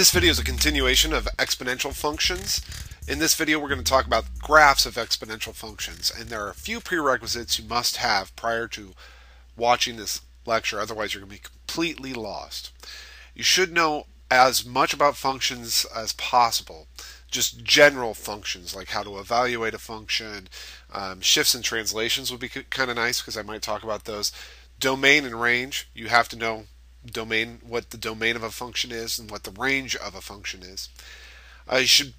This video is a continuation of exponential functions. In this video we're going to talk about graphs of exponential functions, and there are a few prerequisites you must have prior to watching this lecture, otherwise you're going to be completely lost. You should know as much about functions as possible, just general functions like how to evaluate a function. Shifts and translations would be kind of nice because I might talk about those. Domain and range, you have to know what the domain of a function is and what the range of a function is. You should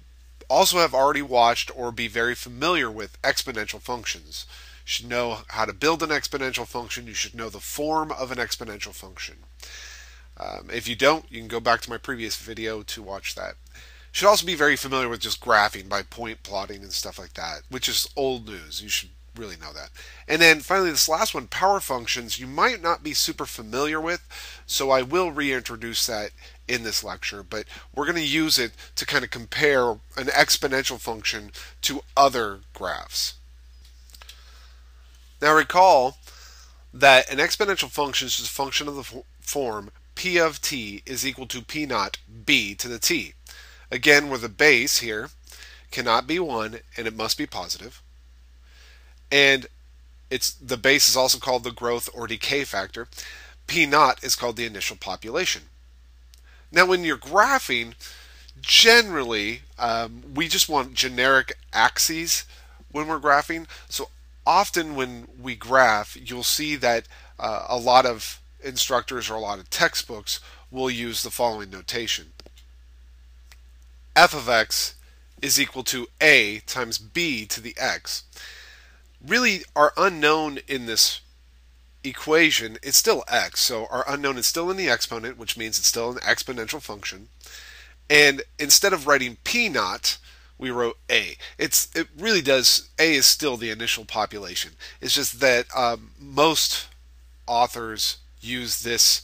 also have already watched or be very familiar with exponential functions. You should know how to build an exponential function. You should know the form of an exponential function. If you don't, you can go back to my previous video to watch that. You should also be very familiar with just graphing by point plotting and stuff like that, which is old news. You should really know that. And then finally, this last one, power functions, you might not be super familiar with, so I will reintroduce that in this lecture, but we're going to use it to kind of compare an exponential function to other graphs. Now recall that an exponential function is just a function of the form p of t is equal to p naught b to the t. Again, where the base here cannot be 1 and it must be positive. And the base is also called the growth or decay factor. P naught is called the initial population. Now when you're graphing, generally we just want generic axes when we're graphing. So often when we graph, you'll see that a lot of instructors or a lot of textbooks will use the following notation. F of x is equal to a times b to the x. Really, our unknown in this equation is still x, so our unknown is still in the exponent, which means it's still an exponential function. And instead of writing p naught, we wrote a. It really does, a is still the initial population. It's just that most authors use this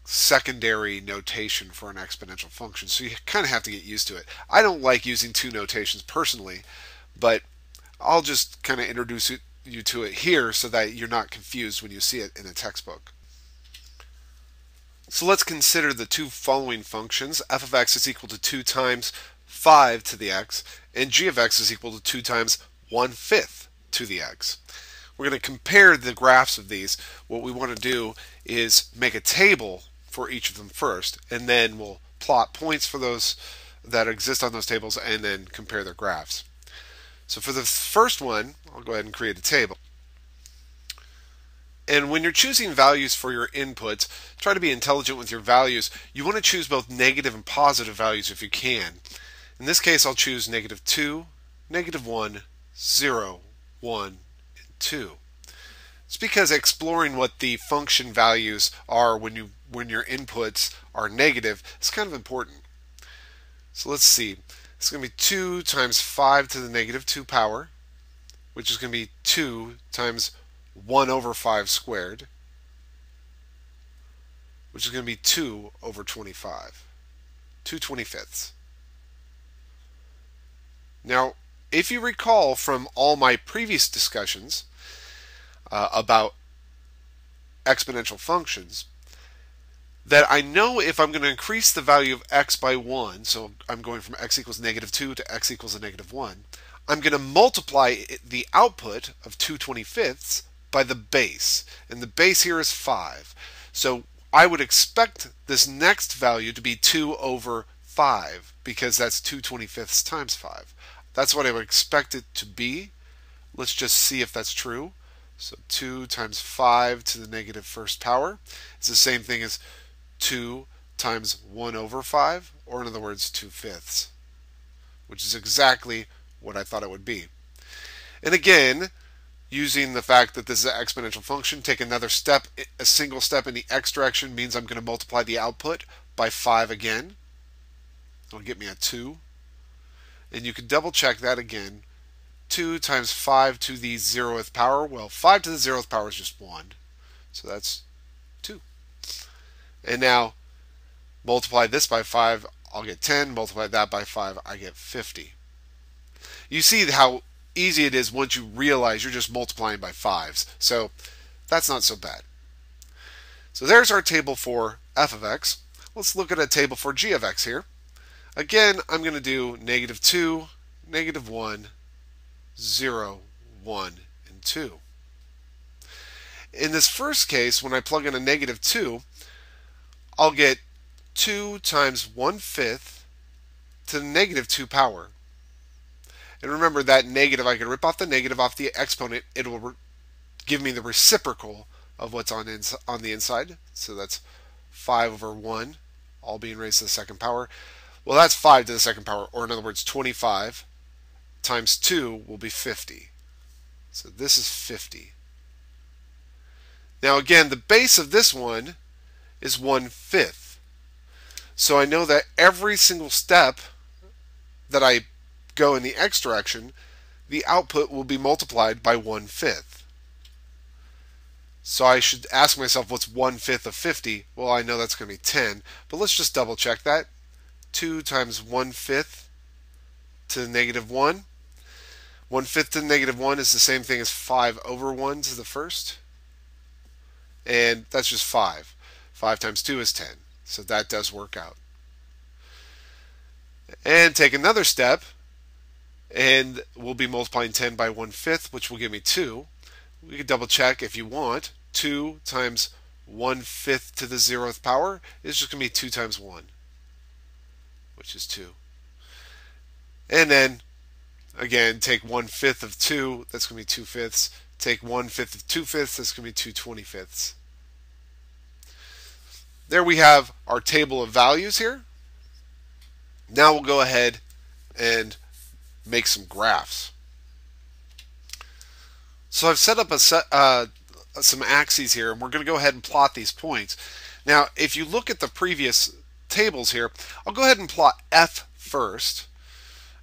secondary notation for an exponential function, so you kind of have to get used to it. I don't like using two notations personally, but I'll just kind of introduce you to it here so that you're not confused when you see it in a textbook. So let's consider the two following functions. F of x is equal to 2 times 5 to the x, and g of x is equal to 2 times 1/5 to the x. We're going to compare the graphs of these. What we want to do is make a table for each of them first, and then we'll plot points for those that exist on those tables and then compare their graphs. So for the first one, I'll go ahead and create a table. And when you're choosing values for your inputs, try to be intelligent with your values. You want to choose both negative and positive values if you can. In this case, I'll choose -2, -1, 0, 1, and 2. It's because exploring what the function values are when your inputs are negative is kind of important. So let's see. It's going to be 2 times 5 to the -2 power, which is going to be 2 times 1/5 squared, which is going to be 2/25, 2/25. Now, if you recall from all my previous discussions about exponential functions, that I know if I'm going to increase the value of x by 1, so I'm going from x equals -2 to x equals a -1, I'm going to multiply the output of 2/25 by the base, and the base here is 5. So I would expect this next value to be 2/5, because that's 2/25 times 5. That's what I would expect it to be. Let's just see if that's true. So 2 times 5 to the -1st power is the same thing as 2 times 1/5, or in other words 2/5, which is exactly what I thought it would be. And again, using the fact that this is an exponential function, take another step, a single step in the x direction means I'm going to multiply the output by 5 again. It'll get me a 2. And you can double check that again. 2 times 5 to the 0th power, well, 5 to the 0th power is just 1, so that's 2. And now multiply this by 5, I'll get 10. Multiply that by 5, I get 50. You see how easy it is once you realize you're just multiplying by 5s. So that's not so bad. So there's our table for f of x. let's look at a table for g of x here. Again, I'm going to do -2, -1, 0, 1, and 2. In this first case, when I plug in a -2, I'll get 2 times 1/5 to the -2 power. And remember that negative, I can rip off the negative off the exponent. It will give me the reciprocal of what's on the inside. So that's 5 over 1, all being raised to the second power. Well, that's 5 to the second power, or in other words, 25 times 2 will be 50. So this is 50. Now again, the base of this one is 1/5. So I know that every single step that I go in the x direction, the output will be multiplied by 1/5. So I should ask myself, what's 1/5 of 50? Well, I know that's going to be 10, but let's just double check that. 2 times 1/5 to the -1. 1/5 to the -1 is the same thing as 5 over 1 to the first. And that's just 5. 5 times 2 is 10. So that does work out. And take another step, and we'll be multiplying 10 by 1/5, which will give me 2. We can double check if you want. 2 times 1/5 to the 0th power is just going to be 2 times 1, which is 2. And then, again, take 1/5 of 2, that's going to be 2/5. Take 1/5 of 2/5, that's going to be 2/25. There we have our table of values here. Now we'll go ahead and make some graphs. So I've set up some axes here, and we're going to go ahead and plot these points. Now, if you look at the previous tables here, I'll go ahead and plot f first.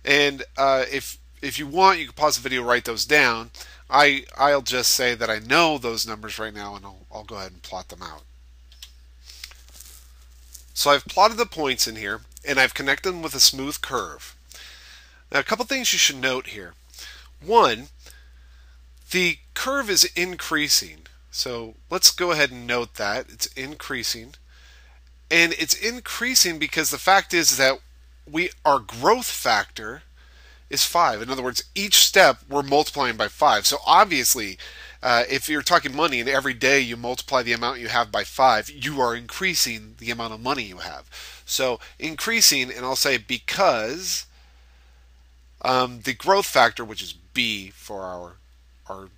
And if you want, you can pause the video, write those down. I'll just say that I know those numbers right now, and I'll go ahead and plot them out. So I've plotted the points in here, and I've connected them with a smooth curve. Now, a couple things you should note here. One, the curve is increasing. So let's go ahead and note that. It's increasing. And it's increasing because the fact is that our growth factor is 5. In other words, each step we're multiplying by 5. So obviously, if you're talking money and every day you multiply the amount you have by 5, you are increasing the amount of money you have. So increasing, and I'll say because the growth factor, which is b for our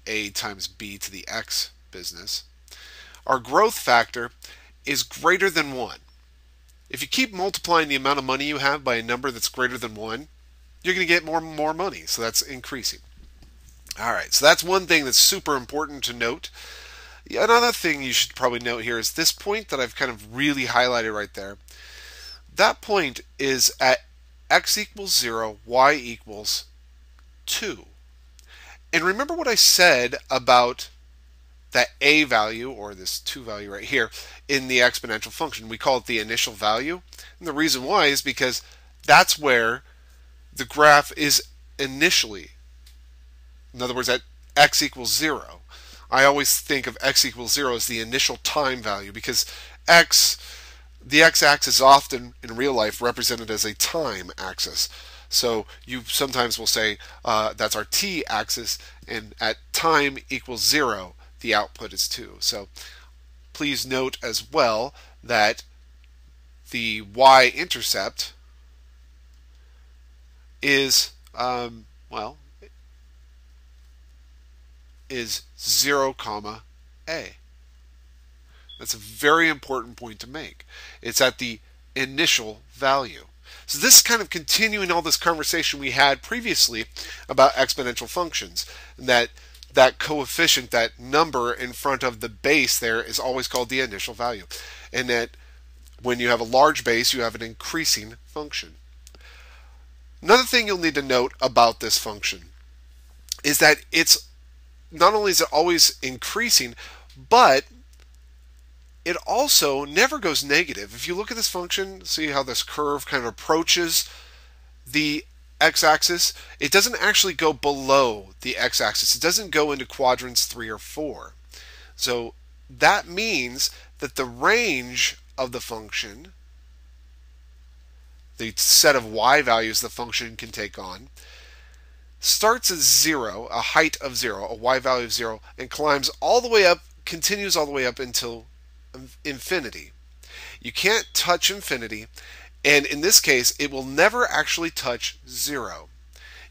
a times b to the x business, our growth factor is greater than 1. If you keep multiplying the amount of money you have by a number that's greater than 1, you're going to get more and more money. So that's increasing. All right, so that's one thing that's super important to note. Another thing you should probably note here is this point that I've kind of really highlighted right there. That point is at x equals 0, y equals 2. And remember what I said about that a value, or this 2 value right here, in the exponential function. We call it the initial value. And the reason why is because that's where the graph is initially. In other words, at x equals 0. I always think of x equals 0 as the initial time value, because the x-axis is often in real life represented as a time axis. So you sometimes will say that's our t-axis, and at time equals 0, the output is 2. So please note as well that the y-intercept is, is 0, a. That's a very important point to make. It's at the initial value. So this is kind of continuing all this conversation we had previously about exponential functions. That coefficient, that number in front of the base there, is always called the initial value. And that when you have a large base, you have an increasing function. Another thing you'll need to note about this function is that it's not only is it always increasing, but it also never goes negative. If you look at this function, see how this curve kind of approaches the x-axis? It doesn't actually go below the x-axis. It doesn't go into quadrants 3 or 4. So that means that the range of the function, the set of y values the function can take on, starts at 0, a height of 0, a y value of 0, and climbs all the way up, continues all the way up until infinity. You can't touch infinity, and in this case, it will never actually touch 0.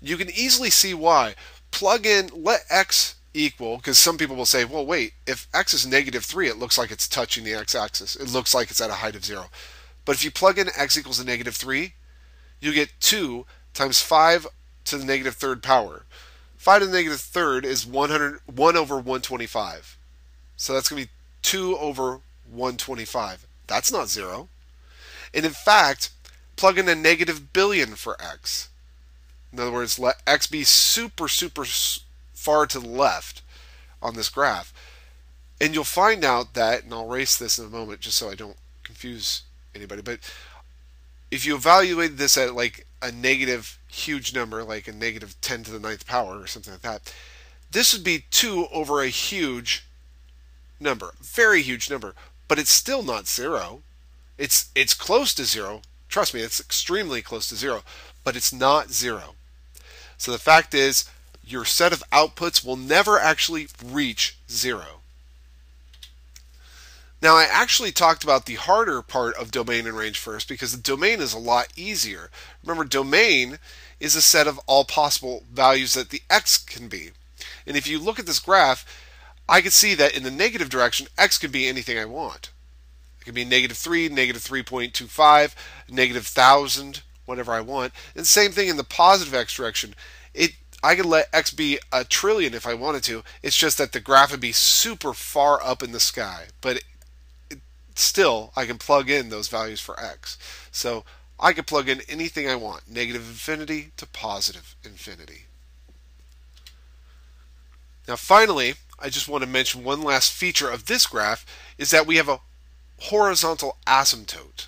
You can easily see why. Plug in, let x equal, because some people will say, well, wait, if x is -3, it looks like it's touching the x-axis. It looks like it's at a height of 0. But if you plug in x equals a -3, you get 2 times 5 to the -3rd power. 5 to the -3rd is 1 over 125. So that's going to be 2 over 125. That's not 0. And in fact, plug in a negative billion for x. In other words, let x be super far to the left on this graph. And you'll find out that, and I'll erase this in a moment just so I don't confuse anybody, but if you evaluate this at like a negative huge number, like a negative 10 to the 9th power or something like that, this would be 2 over a huge number, very huge number, but it's still not 0. It's close to 0. Trust me, it's extremely close to 0, but it's not 0. So the fact is, your set of outputs will never actually reach 0. Now, I actually talked about the harder part of domain and range first because the domain is a lot easier. Remember, domain is a set of all possible values that the x can be. And if you look at this graph, I can see that in the negative direction, x can be anything I want. It can be -3, -3.25, -1,000, whatever I want. And same thing in the positive x direction. I could let x be a trillion if I wanted to. It's just that the graph would be super far up in the sky. But still, I can plug in those values for x. So I could plug in anything I want, negative infinity to positive infinity. Now finally, I just want to mention one last feature of this graph is that we have a horizontal asymptote.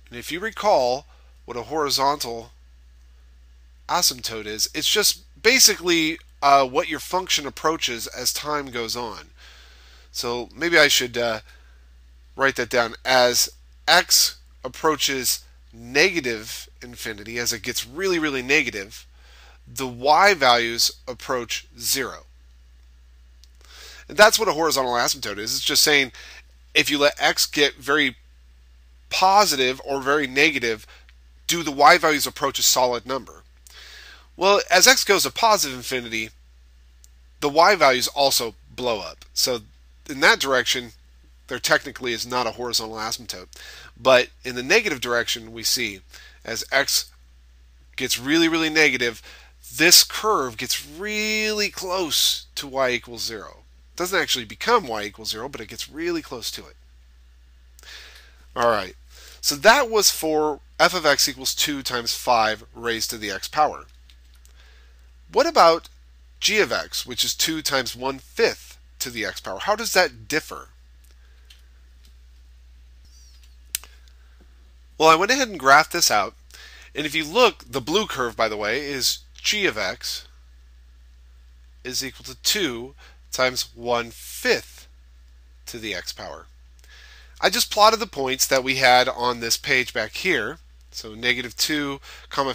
And if you recall what a horizontal asymptote is, it's just basically what your function approaches as time goes on. So maybe I should write that down. As x approaches negative infinity, as it gets really negative, the y values approach 0. And that's what a horizontal asymptote is. It's just saying if you let x get very positive or very negative, do the y values approach a solid number? Well, as x goes to positive infinity, the y values also blow up. So in that direction, there technically is not a horizontal asymptote. But in the negative direction, we see as x gets really negative, this curve gets really close to y equals 0. It doesn't actually become y equals 0, but it gets really close to it. All right, so that was for f of x equals 2 times 5 raised to the x power. What about g of x, which is 2 times 1/5 to the x power? How does that differ? Well, I went ahead and graphed this out. And if you look, the blue curve, by the way, is g of x is equal to 2 times 1/5 to the x power. I just plotted the points that we had on this page back here. So -2,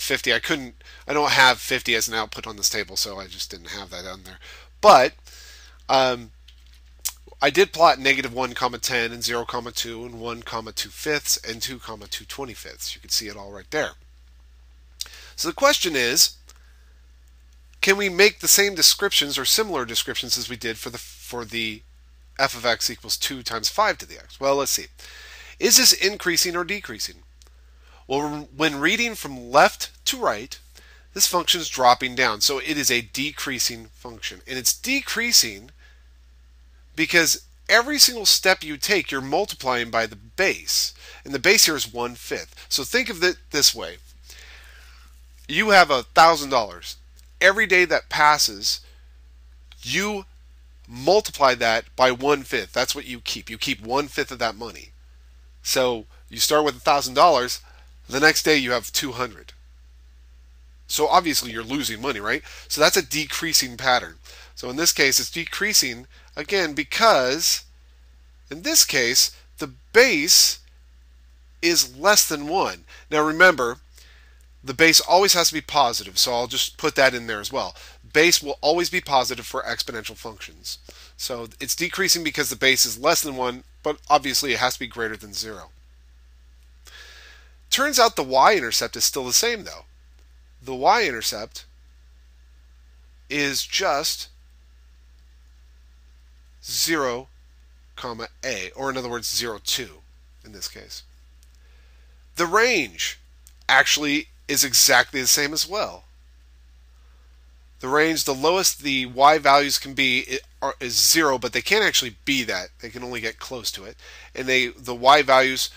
50. I don't have 50 as an output on this table, so I just didn't have that on there. But I did plot -1, 10, and 0, 2, and 1, 2/5, and 2, 2/25. You can see it all right there. So the question is, can we make the same descriptions or similar descriptions as we did for the f of x equals 2 times 5 to the x? Well, let's see. Is this increasing or decreasing? Well, when reading from left to right, this function is dropping down. So it is a decreasing function. And it's decreasing because every single step you take, you're multiplying by the base. And the base here is 1/5. So think of it this way. You have $1,000. Every day that passes, you multiply that by 1/5. That's what you keep. You keep 1/5 of that money. So you start with $1,000. The next day you have 200. So obviously you're losing money, right? So that's a decreasing pattern. So in this case, it's decreasing again because in this case, the base is less than 1. Now remember, the base always has to be positive, so I'll just put that in there as well. Base will always be positive for exponential functions. So it's decreasing because the base is less than 1, but obviously it has to be greater than 0. Turns out the y-intercept is still the same though. The y-intercept is just 0, comma a, or in other words 0, 2 in this case. The range actually is exactly the same as well. The range, the lowest the y values can be is 0, but they can't actually be that. They can only get close to it. And the y values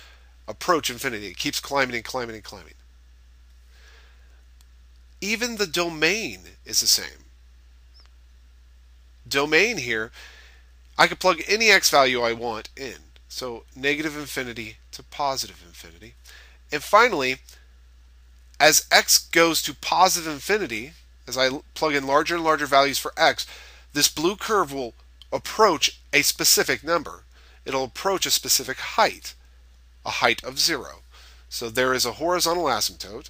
approach infinity. It keeps climbing and climbing and climbing. Even the domain is the same. Domain here, I could plug any x value I want in. So negative infinity to positive infinity. And finally, as x goes to positive infinity, as I plug in larger and larger values for x, this blue curve will approach a specific number. It'll approach a specific height, a height of 0. So there is a horizontal asymptote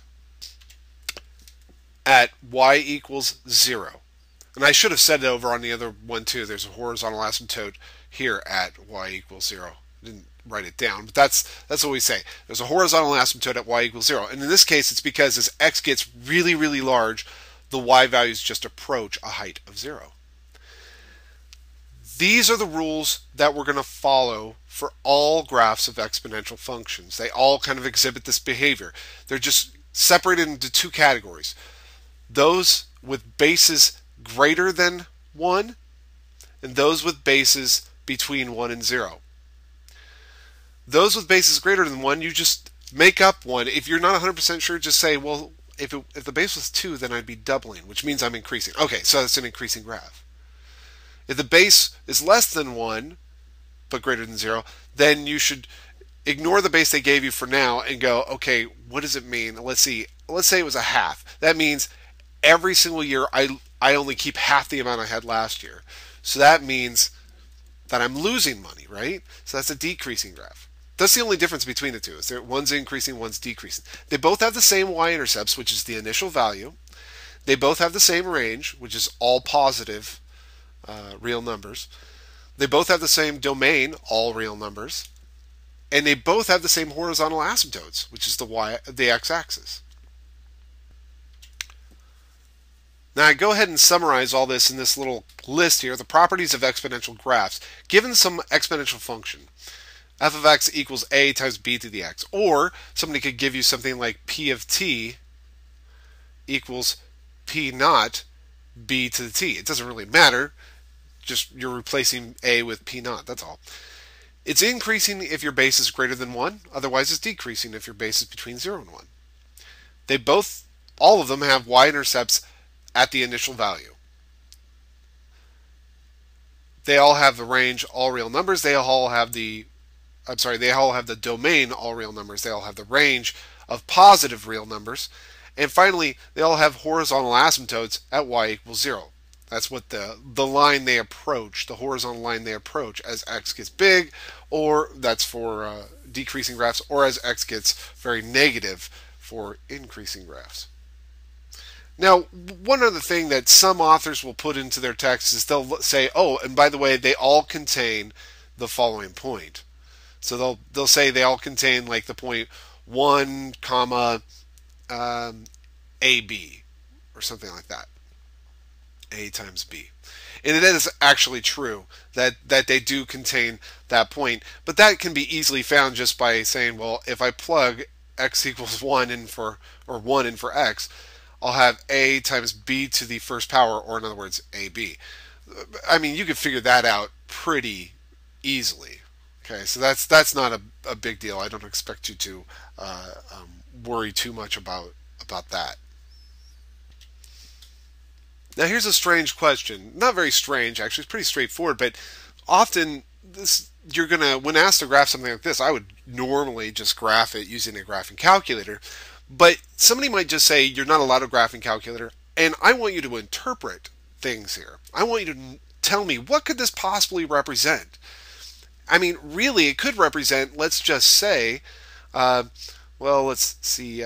at y equals 0. And I should have said it over on the other one too. There's a horizontal asymptote here at y equals 0. I didn't write it down, but that's what we say. There's a horizontal asymptote at y equals 0. And in this case, it's because as x gets really, really large, the y values just approach a height of 0. These are the rules that we're going to follow for all graphs of exponential functions. They all kind of exhibit this behavior. They're just separated into two categories. Those with bases greater than 1 and those with bases between 1 and 0. Those with bases greater than 1, you just make up one. If you're not 100% sure, just say, well, if the base was 2, then I'd be doubling, which means I'm increasing. Okay, so that's an increasing graph. If the base is less than 1, but greater than 0, then you should ignore the base they gave you for now and go, okay, what does it mean? Let's see. Let's say it was a half. That means every single year I only keep half the amount I had last year. So that means that I'm losing money, right? So that's a decreasing graph. That's the only difference between the two. Is that one's increasing, one's decreasing. They both have the same y-intercepts, which is the initial value. They both have the same range, which is all positive real numbers. They both have the same domain, all real numbers. And they both have the same horizontal asymptotes, which is the x-axis. Now I go ahead and summarize all this in this little list here, the properties of exponential graphs. Given some exponential function, f of x equals a times b to the x. Or somebody could give you something like p of t equals p naught b to the t. It doesn't really matter. Just you're replacing a with p naught. That's all. It's increasing if your base is greater than 1. Otherwise, it's decreasing if your base is between 0 and 1. They both, all of them, have y-intercepts at the initial value. They all have the range all real numbers. They all have the domain all real numbers. They all have the range of positive real numbers. And finally, they all have horizontal asymptotes at y equals 0. That's what the line they approach, the horizontal line they approach as x gets big, or that's for decreasing graphs, or as x gets very negative for increasing graphs. Now, one other thing that some authors will put into their texts is they'll say, oh, and by the way, they all contain the following point. So they'll say they all contain like the point 1, comma, AB, or something like that. A times B. And it is actually true that they do contain that point, but that can be easily found just by saying, well, if I plug x equals 1 in for, or 1 in for x, I'll have a times b to the first power, or in other words, ab. I mean, you could figure that out pretty easily. Okay, so that's not a big deal. I don't expect you to worry too much about that. Now here's a strange question. Not very strange, actually. It's pretty straightforward, but often when asked to graph something like this, I would normally just graph it using a graphing calculator. But somebody might just say, you're not allowed a graphing calculator, and I want you to interpret things here. I want you to tell me, what could this possibly represent? I mean, really, it could represent, let's just say, well, let's see,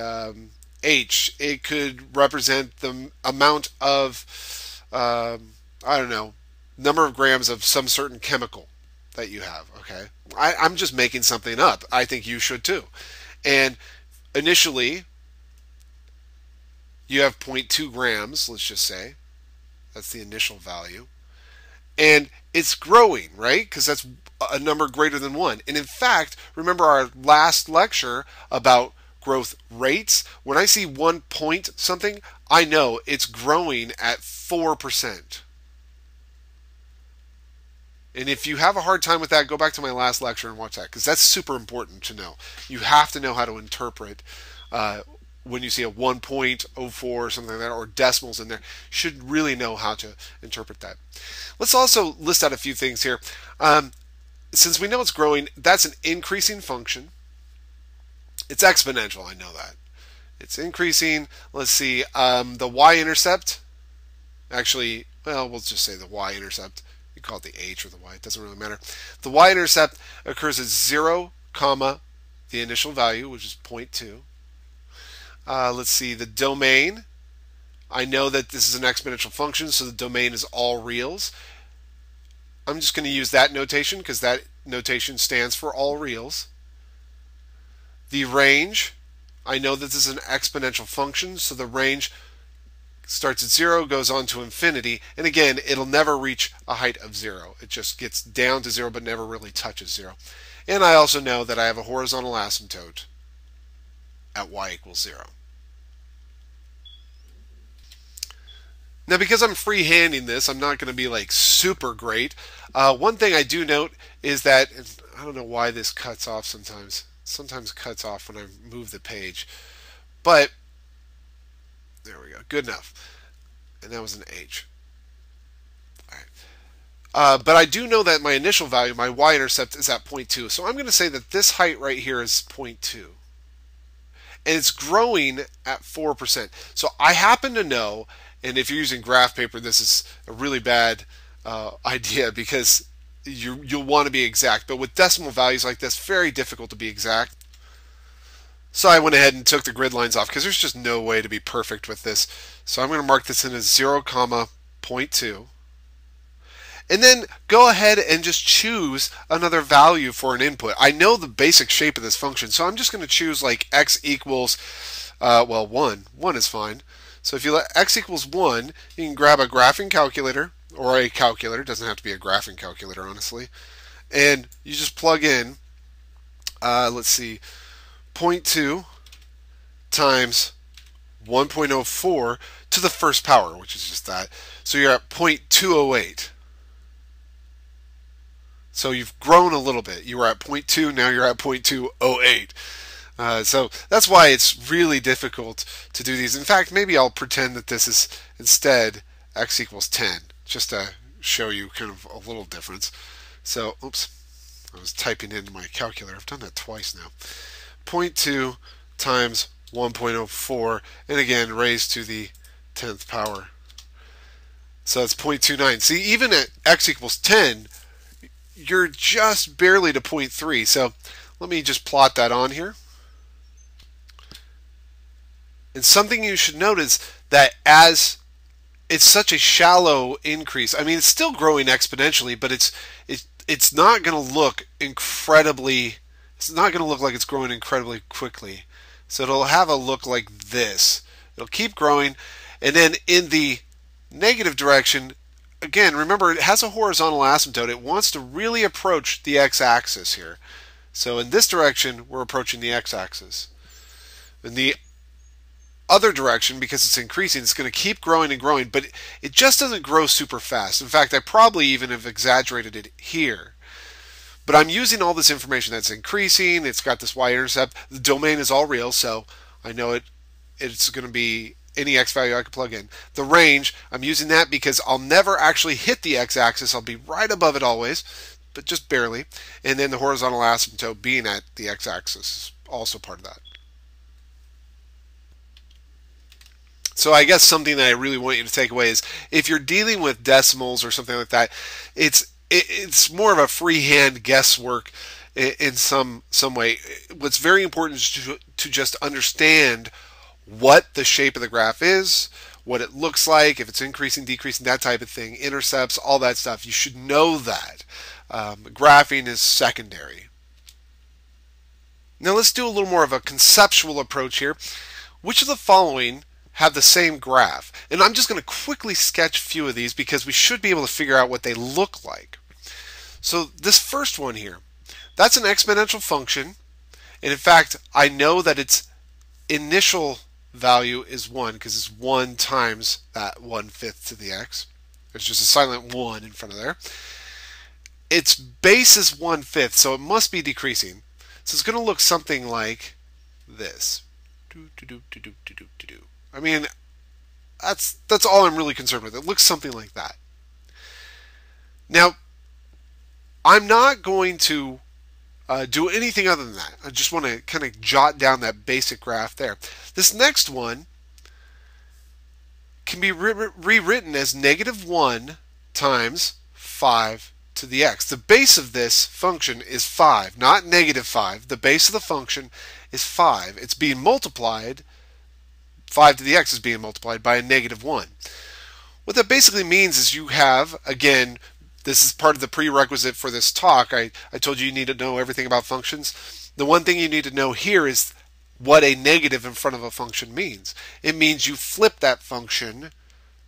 H. It could represent the amount of, I don't know, number of grams of some certain chemical that you have, okay? I'm just making something up. I think you should too. And initially, you have 0.2 grams, let's just say. That's the initial value. And it's growing, right? Because that's a number greater than 1. And in fact, remember our last lecture about growth rates? When I see 1 point something, I know it's growing at 4%. And if you have a hard time with that, go back to my last lecture and watch that, because that's super important to know. You have to know how to interpret when you see a 1.04 or something like that, or decimals in there. You should really know how to interpret that. Let's also list out a few things here. Since we know it's growing, that's an increasing function. It's exponential, I know that. It's increasing. Let's see, the y-intercept, actually, well, we'll just say the y-intercept. You call it the h or the y, it doesn't really matter. The y-intercept occurs at 0, comma, the initial value, which is 0.2. Let's see, the domain. I know that this is an exponential function, so the domain is all reals. I'm just going to use that notation because that notation stands for all reals. The range. I know that this is an exponential function, so the range starts at 0, goes on to infinity, and again, it'll never reach a height of 0. It just gets down to 0 but never really touches 0. And I also know that I have a horizontal asymptote at y equals 0. Now, because I'm freehanding this, I'm not going to be like super great. One thing I do note is that, I don't know why this cuts off sometimes. Sometimes it cuts off when I move the page. But, there we go. Good enough. And that was an H. All right. But I do know that my initial value, my y-intercept, is at 0.2. So I'm going to say that this height right here is 0.2. And it's growing at 4%. So I happen to know, and if you're using graph paper, this is a really bad idea because you'll want to be exact. But with decimal values like this, very difficult to be exact. So I went ahead and took the grid lines off because there's just no way to be perfect with this. So I'm going to mark this in as 0, 0.2. And then go ahead and just choose another value for an input. I know the basic shape of this function, so I'm just going to choose like x equals, well, 1. 1 is fine. So if you let x equals 1, you can grab a graphing calculator, or a calculator. It doesn't have to be a graphing calculator, honestly. And you just plug in, let's see, 0.2 times 1.04 to the first power, which is just that. So you're at 0.208. So you've grown a little bit. You were at 0.2, now you're at 0.208. So that's why it's really difficult to do these. In fact, maybe I'll pretend that this is instead x equals 10, just to show you kind of a little difference. So, oops, I was typing into my calculator. I've done that twice now. 0.2 times 1.04, and again raised to the 10th power. So that's 0.29. See, even at x equals 10, you're just barely to 0.3. So let me just plot that on here. And something you should notice that as it's such a shallow increase, I mean, it's still growing exponentially, but it's not going to look incredibly, it's not going to look like it's growing incredibly quickly. So it'll have a look like this. It'll keep growing, and then in the negative direction, again, remember it has a horizontal asymptote. It wants to really approach the x-axis here. So in this direction, we're approaching the x-axis. In the other direction, because it's increasing, it's going to keep growing and growing, but it just doesn't grow super fast. In fact, I probably even have exaggerated it here. But I'm using all this information that's increasing. It's got this y-intercept. The domain is all real, so I know it's going to be any x value I could plug in. The range, I'm using that because I'll never actually hit the x-axis. I'll be right above it always, but just barely. And then the horizontal asymptote being at the x-axis is also part of that. So I guess something that I really want you to take away is if you're dealing with decimals or something like that, it's it's more of a freehand guesswork in some way. What's very important is to just understand what the shape of the graph is, what it looks like, if it's increasing, decreasing, that type of thing, intercepts, all that stuff. You should know that. Graphing is secondary. Now let's do a little more of a conceptual approach here. Which of the following have the same graph? And I'm just going to quickly sketch a few of these because we should be able to figure out what they look like. So this first one here, that's an exponential function. And in fact, I know that its initial value is 1 because it's 1 times that 1/5 to the x. There's just a silent 1 in front of there. Its base is 1/5, so it must be decreasing. So it's going to look something like this. I mean, that's all I'm really concerned with. It looks something like that. Now, I'm not going to do anything other than that. I just want to kind of jot down that basic graph there. This next one can be rewritten as -1 times 5 to the x. The base of this function is 5, not -5. The base of the function is 5. It's being multiplied, 5 to the x is being multiplied by a -1. What that basically means is you have, again, this is part of the prerequisite for this talk. I told you need to know everything about functions. The one thing you need to know here is what a negative in front of a function means. It means you flip that function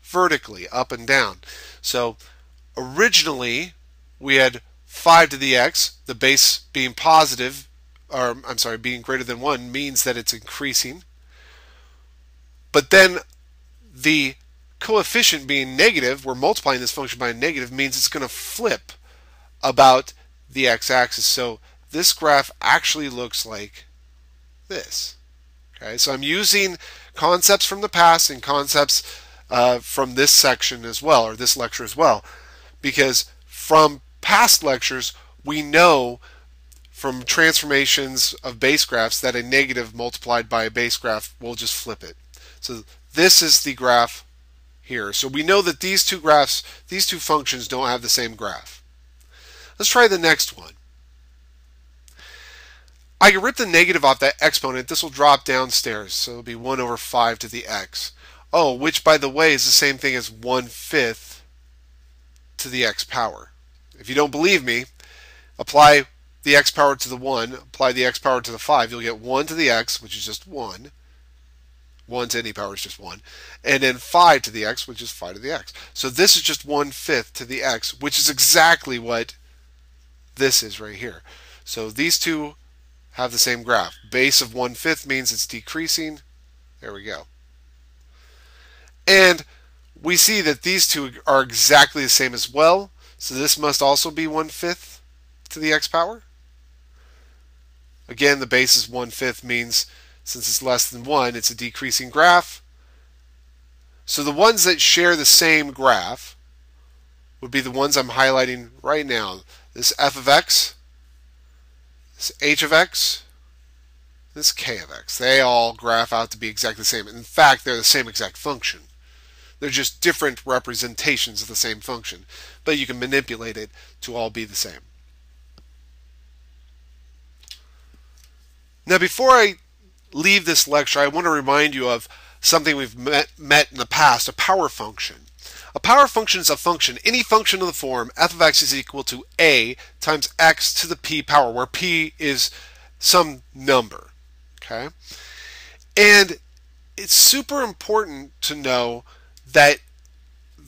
vertically, up and down. So originally we had 5 to the x, the base being positive, or I'm sorry, being greater than 1 means that it's increasing. But then the coefficient being negative, we're multiplying this function by a negative, means it's going to flip about the x-axis. So this graph actually looks like this. Okay, so I'm using concepts from the past and concepts from this section as well, or this lecture as well, because from past lectures we know from transformations of base graphs that a negative multiplied by a base graph will just flip it. So this is the graph here. So we know that these two graphs, these two functions don't have the same graph. Let's try the next one. I can rip the negative off that exponent. This will drop downstairs, so it'll be 1 over 5 to the x. Oh, which by the way is the same thing as 1/5 to the x power. If you don't believe me, apply the x power to the 1, apply the x power to the 5, you'll get 1 to the x, which is just 1. 1 to any power is just 1. And then 5 to the x, which is 5 to the x. So this is just 1/5 to the x, which is exactly what this is right here. So these two have the same graph. Base of 1/5 means it's decreasing. There we go. And we see that these two are exactly the same as well. So this must also be 1/5 to the x power. Again, the base is 1/5 means since it's less than 1, it's a decreasing graph. So the ones that share the same graph would be the ones I'm highlighting right now. This f of x, this h of x, this k of x. They all graph out to be exactly the same. In fact, they're the same exact function. They're just different representations of the same function. But you can manipulate it to all be the same. Now before I leave this lecture, I want to remind you of something we've met in the past, a power function. A power function is a function, any function of the form f of x is equal to a times x to the p power, where p is some number. Okay? And it's super important to know that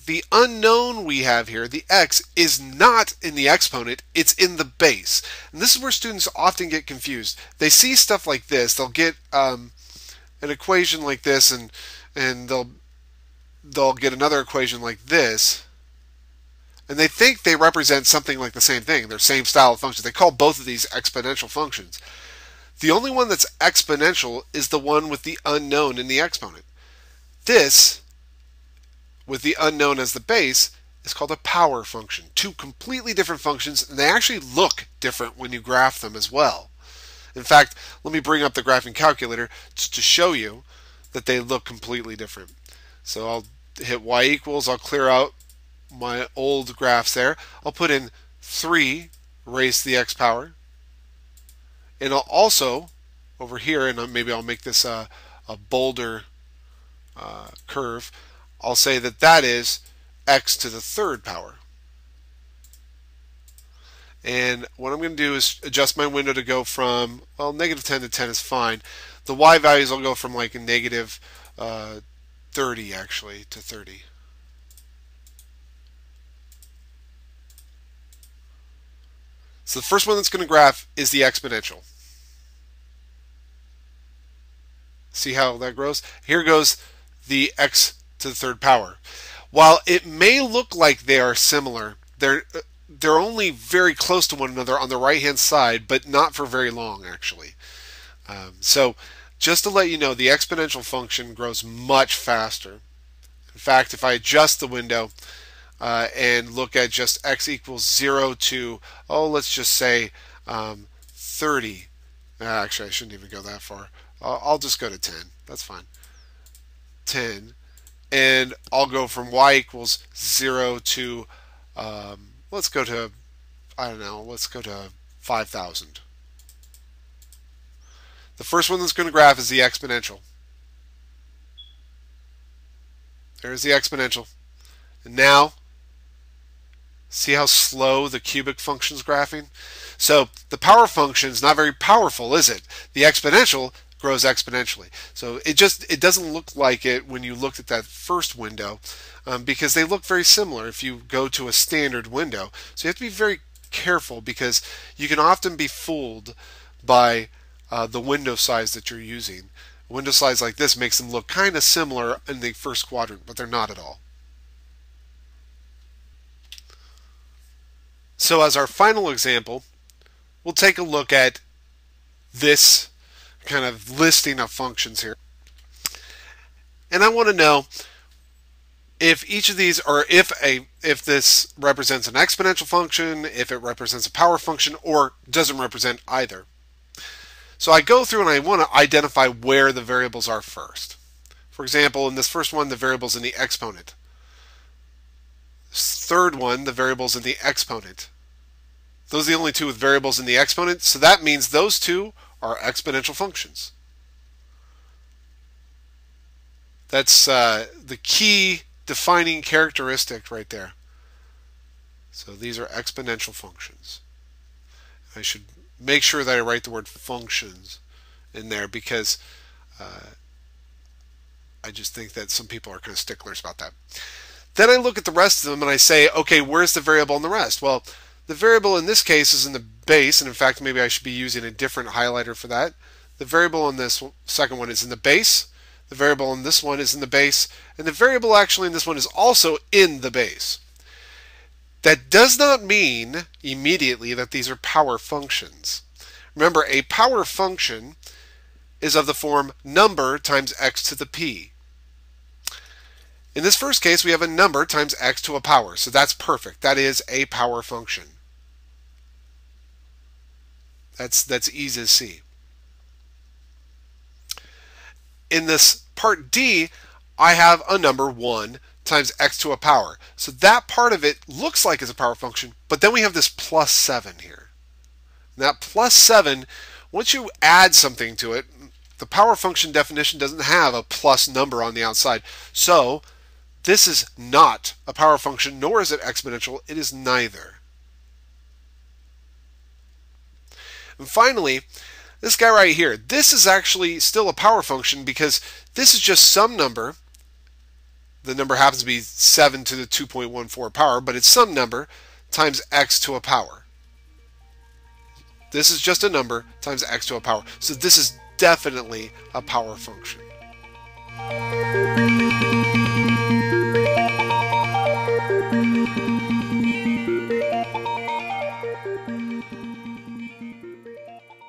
the unknown we have here, the x, is not in the exponent, it's in the base. And this is where students often get confused. They see stuff like this, they'll get an equation like this, and they'll get another equation like this, and they think they represent something like the same thing, their same style of function. They call both of these exponential functions. The only one that's exponential is the one with the unknown in the exponent. This, with the unknown as the base, is called a power function. Two completely different functions, and they actually look different when you graph them as well. In fact, let me bring up the graphing calculator just to show you that they look completely different. So I'll hit y equals, I'll clear out my old graphs there, I'll put in 3 raised to the x power. And I'll also, over here, and maybe I'll make this a bolder curve, I'll say that that is x to the 3rd power. And what I'm going to do is adjust my window to go from, well, negative 10 to 10 is fine. The y values will go from like a negative 30 actually to 30. So the first one that's going to graph is the exponential. See how that grows? Here goes the x to the 3rd power. While it may look like they are similar, they're only very close to one another on the right hand side, but not for very long actually. So just to let you know, the exponential function grows much faster. In fact, if I adjust the window and look at just x equals 0 to, let's just say 30. Actually, I shouldn't even go that far. I'll just go to 10. That's fine. 10. And I'll go from y equals 0 to, let's go to, I don't know, let's go to 5,000. The first one that's going to graph is the exponential. There's the exponential. And now, see how slow the cubic function's graphing? So the power function is not very powerful, is it? The exponential grows exponentially. So it doesn't look like it when you looked at that first window because they look very similar if you go to a standard window. So you have to be very careful because you can often be fooled by the window size that you're using. A window size like this makes them look kind of similar in the first quadrant, but they're not at all. So as our final example, we'll take a look at this kind of listing of functions here. And I want to know if each of these, or if this represents an exponential function, if it represents a power function, or doesn't represent either. So I go through and I want to identify where the variables are first. For example, in this first one, the variable's in the exponent. This third one, the variable's in the exponent. Those are the only two with variables in the exponent, so that means those two are exponential functions. That's the key defining characteristic right there. So these are exponential functions. I should make sure that I write the word functions in there because I just think that some people are kind of sticklers about that. Then I look at the rest of them and I say, okay, where's the variable in the rest? Well, the variable in this case is in the base, and in fact maybe I should be using a different highlighter for that. The variable in this second one is in the base, the variable in this one is in the base, and the variable actually in this one is also in the base. That does not mean immediately that these are power functions. Remember, a power function is of the form number times x to the p. In this first case, we have a number times x to a power, so that's perfect. That is a power function. That's easy to see. In this part D, I have a number 1 times x to a power. So that part of it looks like it's a power function, but then we have this plus 7 here. And that plus 7, once you add something to it, the power function definition doesn't have a plus number on the outside. So this is not a power function, nor is it exponential. It is neither. And finally, this guy right here, this is actually still a power function because this is just some number. The number happens to be 7 to the 2.14 power, but it's some number times x to a power. This is just a number times x to a power. So this is definitely a power function.